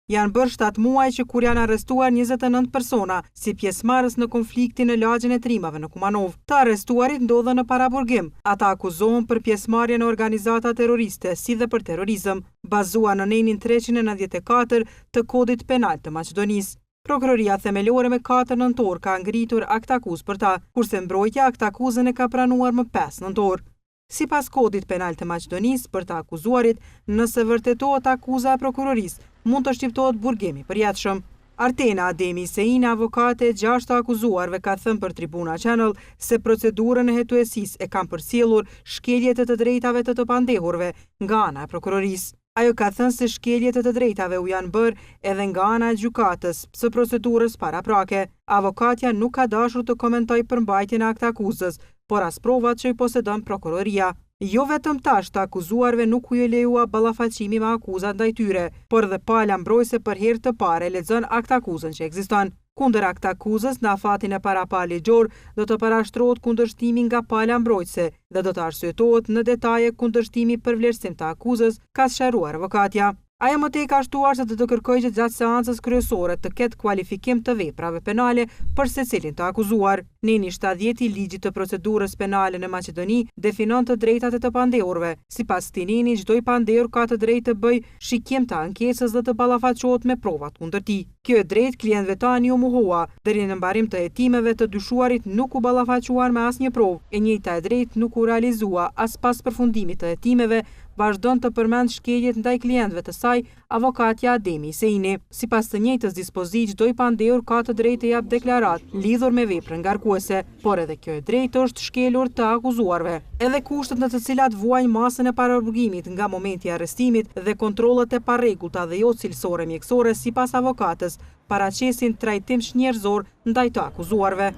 Janë bërë 7 muaj që kur janë arrestuar 29 persona si pjesëmarrës në konfliktin në lagjen e trimave në Kumanov. Të arrestuarit ndodhen në paraburgim. Ata akuzohen për pjesëmarrje në organizata terroriste si dhe për terrorizëm, bazuar në nenin 394 të Kodit Penal të Maqedonisë. Prokuroria themelore me 4 nëntor ka ngritur akt akuz për ta, kurse mbrojtja akt akuzën e ka pranuar më 5 nëntor. Sipas Kodit Penal të Maqedonisë, për të akuzuarit, nëse vërtetohet akuza e prokurorisë, mund të shtyptohet burgim i përjetshëm. Artena Ademi Seine, avokate e 6 të akuzuarve, ka thënë për Tribuna Channel se procedurën e hetuesisë e kanë përcjellur shkeljet e të drejtave të pandehurve nga ana e prokurorisë. Ajo ka thënë se shkeljet e të drejtave u janë bërë edhe nga ana e gjykatës së procedurës paraprake. Avokatja nuk ka dashur të komentojë përmbajtjen e akt akuzës, por as provat që i posedon prokuroria. Jo vetëm tash të akuzuarve nuk u lejua ballafaqimi me akuzat ndaj tyre, por dhe pala mbrojtëse për herë të parë lexon akt akuzën që ekziston. Kundër akt akuzës në afatin e parapal ligjor do të parashtrohet kundërshtimi nga pala mbrojtëse dhe do të arsyetohet në detaje kundërshtimi për vlerësim të akuzës, ka sqaruar avokatja. Ajo më tej ka shtuar se do të kërkojë që gjatë seancës kryesore të ketë kualifikim të veprave penale për secilin të akuzuar. Neni 70 i ligjit të procedurës penale në Maqedoni definon të drejtat e të pandehurve. Sipas këtij neni, çdo i pandehur ka të drejtë të bëjë shikim të ankesës dhe të ballafaqohet me provat kundër tij. Kjo e drejtë klientëve tanë u mohua. Deri në mbarim të hetimeve të dyshuarit nuk u ballafaquan me asnjë provë. E njëjta e drejtë nuk u realizua as pas përfundimit të hetimeve, vazhdon të përmend shkeljet ndaj klientëve të saj, avokatja Ademi Seine. Sipas të njëjtës dispozitë, çdo i pandehur ka të drejtë të jap deklaratë lidhur me veprën ngarkuese, por edhe kjo e drejtë është shkelur të akuzuarve. Edhe kushtet në të cilat vuajnë masën e paraburgimit nga momenti i arrestimit dhe kontrollet e parregullta dhe jo cilësore mjekësore sipas avokatës paraqesin trajtim njerëzor ndaj të akuzuarve.